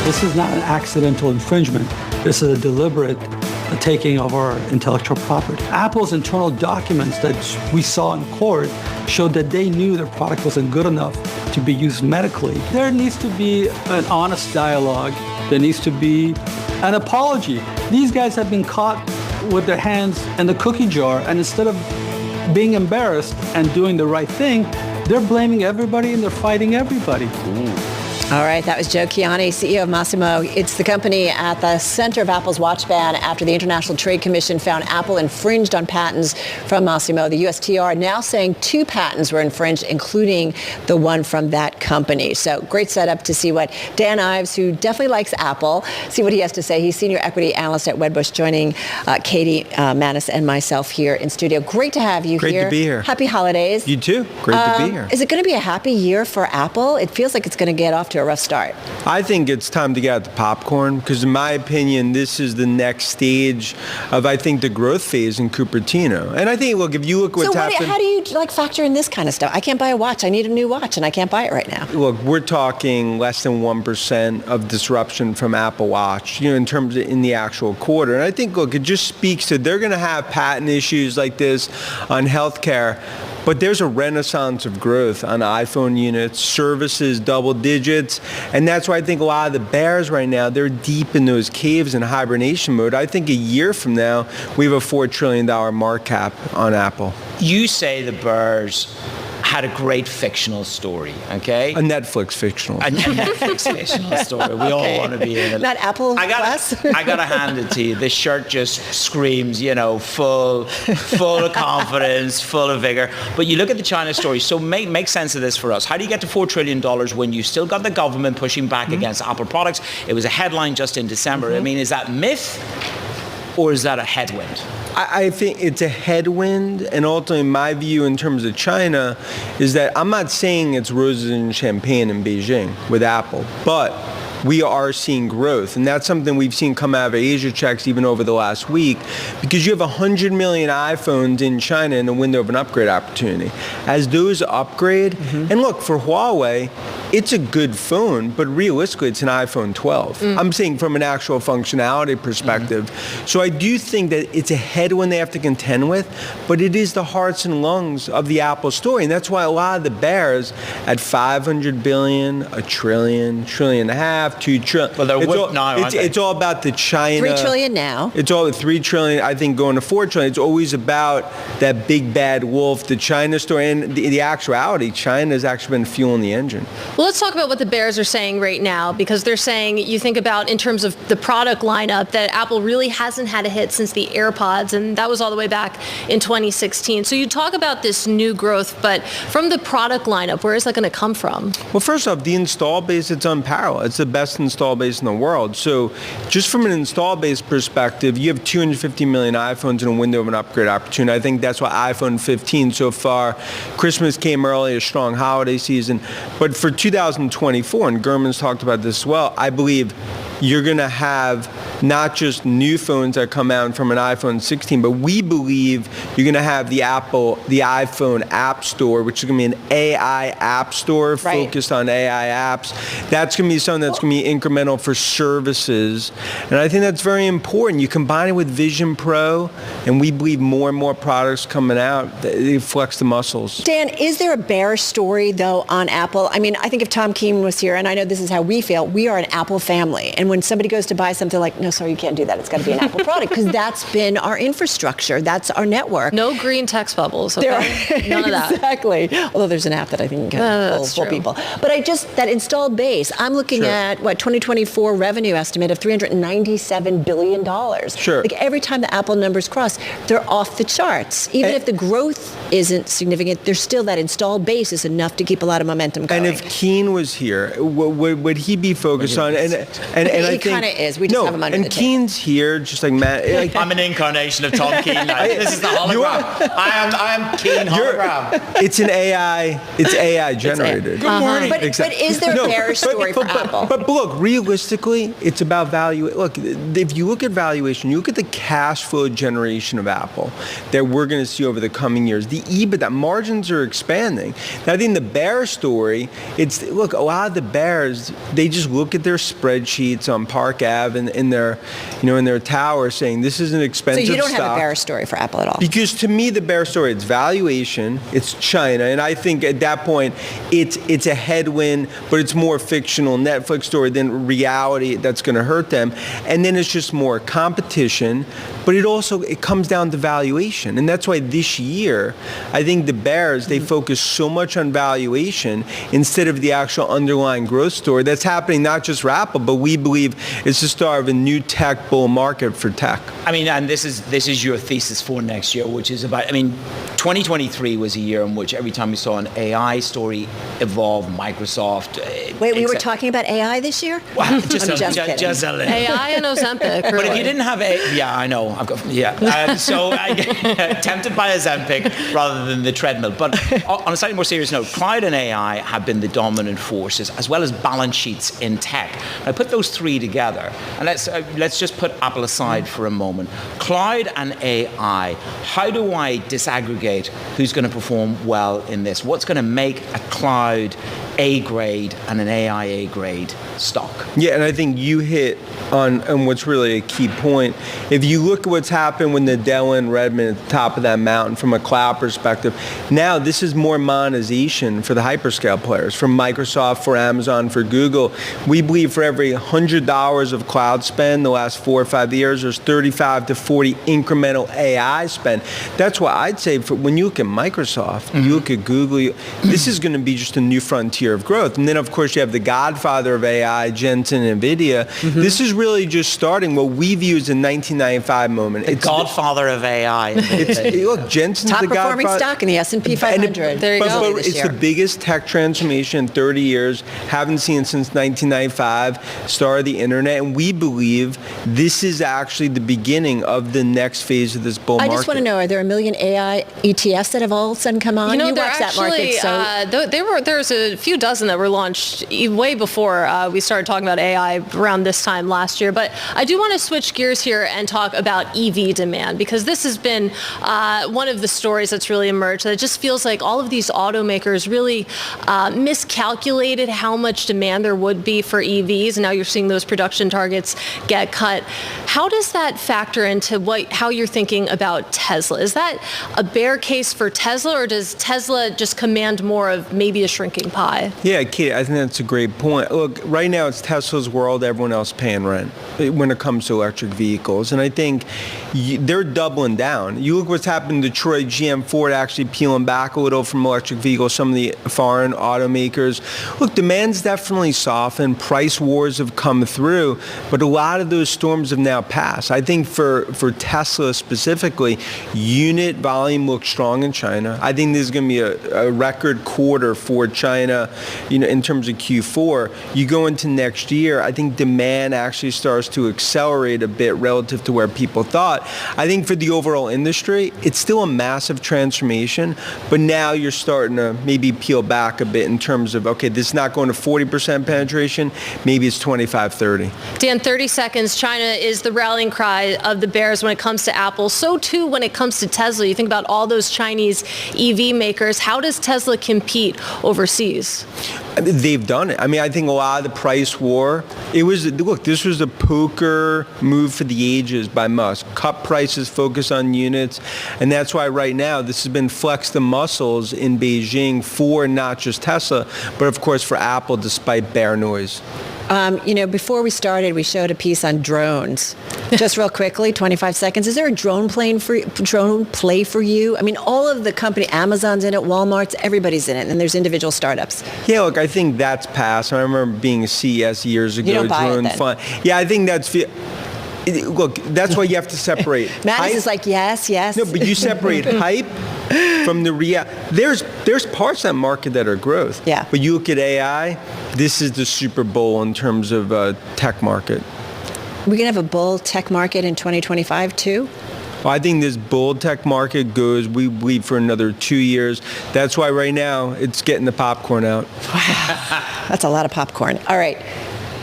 This is not an accidental infringement. This is a deliberate taking of our intellectual property. Apple's internal documents that we saw in court showed that they knew their product wasn't good enough to be used medically. There needs to be an honest dialogue. There needs to be an apology. These guys have been caught with their hands in the cookie jar, and instead of being embarrassed and doing the right thing, they're blaming everybody and they're fighting everybody. All right, that was Joe Kiani, CEO of Massimo. It's the company at the center of Apple's watch ban after the International Trade Commission found Apple infringed on patents from Massimo. The USTR now saying 2 patents were infringed, including the one from that company. So great setup to see what Dan Ives, who definitely likes Apple, see what he has to say. He's senior equity analyst at Wedbush, joining Katie, Manus, and myself here in studio. Great to have you here. Great to be here. Happy holidays. You too. Great to be here. Is it going to be a happy year for Apple? It feels like it's going to get off to a rough start. I think it's time to get out the popcorn because, in my opinion, this is the next stage of, I think, the growth phase in Cupertino. And I think, look, if you look what's happened... How do you factor in this kind of stuff? I can't buy a watch. I need a new watch, and I can't buy it right now. Look, we're talking less than 1% of disruption from Apple Watch, in terms of in the actual quarter. And I think, look, it just speaks to they're going to have patent issues like this on healthcare. But there's a renaissance of growth on iPhone units, services, double digits. And that's why I think a lot of the bears right now, they're deep in those caves in hibernation mode. I think a year from now, we have a $4 trillion market cap on Apple. You say the bears had a great fictional story, okay? A Netflix fictional. A Netflix fictional story. We all want to be in it. Not Apple Plus? I gotta hand it to you. This shirt just screams, full of confidence, full of vigor. But you look at the China story, so make sense of this for us. How do you get to $4 trillion when you still got the government pushing back against Apple products? It was a headline just in December. I mean, is that myth or is that a headwind? I think it's a headwind, and ultimately my view in terms of China is that I'm not saying it's roses and champagne in Beijing with Apple, but we are seeing growth. And that's something we've seen come out of Asia checks even over the last week, because you have 100 million iPhones in China in the window of an upgrade opportunity. As those upgrade, and look, for Huawei, it's a good phone, but realistically, it's an iPhone 12. I'm saying from an actual functionality perspective. So I do think that it's a headwind they have to contend with, but it is the hearts and lungs of the Apple story. And that's why a lot of the bears at 500 billion, a trillion, trillion and a half, 2 trillion. Well, they're whipped now, aren't they? It's all about the China. 3 trillion now. It's all 3 trillion, I think, going to 4 trillion. It's always about that big bad wolf, the China story. And the actuality, China has actually been fueling the engine. Well, let's talk about what the bears are saying right now, because they're saying, you think about in terms of the product lineup, that Apple really hasn't had a hit since the AirPods, and that was all the way back in 2016. So you talk about this new growth, but from the product lineup, where is that going to come from? Well, first off, the install base, it's unparalleled. It's the best install base in the world. So just from an install base perspective, you have 250 million iPhones in a window of an upgrade opportunity. I think that's why iPhone 15 so far, Christmas came early, a strong holiday season. But for 2024, and Gurman's talked about this as well, I believe you're going to have not just new phones that come out from an iPhone 16, but we believe you're going to have the iPhone App Store, which is going to be an AI app store focused on AI apps. That's going to be something that's going to be incremental for services. And I think that's very important. You combine it with Vision Pro, and we believe more and more products coming out, they flex the muscles. Dan, is there a bear story, though, on Apple? I mean, I think if Tom Keene was here, and I know this is how we feel, we are an Apple family. And when somebody goes to buy something, like, no, sorry, you can't do that. It's got to be an Apple product, because that's been our infrastructure. That's our network. No green text bubbles. Okay? None of that. Exactly. Although there's an app that I think can pull people. But that installed base, I'm looking at, 2024 revenue estimate of $397 billion. Sure. Like every time the Apple numbers cross, they're off the charts. Even if the growth isn't significant, there's still that installed base is enough to keep a lot of momentum going. And if Keene was here, would he be focused on, and And he kind of is. We just have him under the table. And Keen's here, just like Matt. Like, I'm an incarnation of Tom Keene. This is the hologram. I am Keene hologram. It's an AI. It's AI generated. Good morning. But is there a bearish story for Apple? But look, realistically, it's about value. Look, if you look at valuation, you look at the cash flow generation of Apple that we're going to see over the coming years. The EBITDA margins are expanding. Now, I think the bear story, it's look, a lot of the bears, they just look at their spreadsheets on Park Ave and in their tower saying this is an expensive stock. So you don't have a bear story for Apple at all? Because to me, the bear story, it's valuation, it's China, and I think at that point, it's a headwind, but it's more fictional Netflix story than reality that's going to hurt them. And then it's just more competition, but it comes down to valuation. And that's why this year, I think the bears, they focus so much on valuation instead of the actual underlying growth story that's happening not just for Apple, but we believe it's the start of a new tech bull market for tech. I mean, and this is your thesis for next year, which is about, 2023 was a year in which every time we saw an AI story evolve, Microsoft. Wait, we were talking about AI this year? Well, just a little. AI and Ozempic. But if you didn't have yeah, I know. So I get tempted by Ozempic rather than the treadmill. But on a slightly more serious note, cloud and AI have been the dominant forces, as well as balance sheets in tech. I put those three together, and let's just put Apple aside for a moment. Cloud and AI. How do I disaggregate who's going to perform well in this? What's going to make a cloud A grade and an AI A grade stock? Yeah, and I think you hit on what's really a key point. If you look at what's happened with Nadella and Redmond at the top of that mountain from a cloud perspective, now this is more monetization for the hyperscale players, for Microsoft, for Amazon, for Google. We believe for every $100 of cloud spend the last 4 or 5 years, there's 35 to 40 incremental AI spend. That's why I'd say when you look at Microsoft, you look at Google, this is going to be just a new frontier of growth. And then, of course, you have the godfather of AI, Jensen, NVIDIA. This is really just starting what we view as a 1995 moment. The godfather of AI. Look, Jensen's top the performing godfather. stock in the S&P 500. There you go. But it's the biggest tech transformation in 30 years. Haven't seen it since 1995. Start of the internet, and we believe this is actually the beginning of the next phase of this bull market. I just want to know: are there a million AI ETFs that have all of a sudden come on? You watch that market, so there's a few dozen that were launched way before we started talking about AI around this time last year. But I do want to switch gears here and talk about EV demand, because this has been one of the stories that's really emerged. That it just feels like all of these automakers really miscalculated how much demand there would be for EVs, and now you're seeing those production targets get cut. How does that factor into how you're thinking about Tesla? Is that a bear case for Tesla, or does Tesla just command more of maybe a shrinking pie? Yeah, Katie, I think that's a great point. Look, right now it's Tesla's world, everyone else paying rent when it comes to electric vehicles. And I think they're doubling down. You look what's happened to Detroit, GM, Ford actually peeling back a little from electric vehicles, some of the foreign automakers. Look, demand's definitely softened. Price wars have come through, but a lot of those storms have now passed. I think for Tesla specifically, unit volume looks strong in China. I think there's going to be a record quarter for China, in terms of Q4. You go into next year, I think demand actually starts to accelerate a bit relative to where people thought. I think for the overall industry, it's still a massive transformation, but now you're starting to maybe peel back a bit in terms of, okay, this is not going to 40% penetration, maybe it's 25, 30. Dan, 30 seconds. China is the rallying cry of the bears when it comes to Apple. So too when it comes to Tesla. You think about all those Chinese EV makers. How does Tesla compete overseas? They've done it. I think a lot of the price war, this was a poker move for the ages by Musk. Cut prices, focus on units, and that's why right now this has been flex the muscles in Beijing for not just Tesla, but of course for Apple, despite bear noise. Before we started, we showed a piece on drones. Just real quickly, 25 seconds. Is there a drone play for you? All of the company, Amazon's in it, Walmart's, everybody's in it, and there's individual startups. Yeah, look, I think that's past. I remember being a CES years ago. You don't buy it then? Yeah, I think that's... Look, that's why you have to separate. Manus is like, yes. No, but you separate hype from the real. There's parts of that market that are growth. Yeah. But you look at AI, this is the Super Bowl in terms of tech market. We're going to have a bull tech market in 2025 too? Well, I think this bull tech market goes, we believe, for another 2 years. That's why right now it's getting the popcorn out. Wow. That's a lot of popcorn. All right.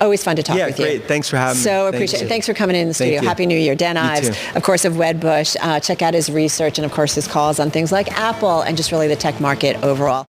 Always fun to talk with you. Yeah, great. Thanks for having me. So appreciate it. Thanks for coming in the studio. Happy New Year. Dan Ives, of course, of Wedbush. Check out his research and, of course, his calls on things like Apple and just really the tech market overall.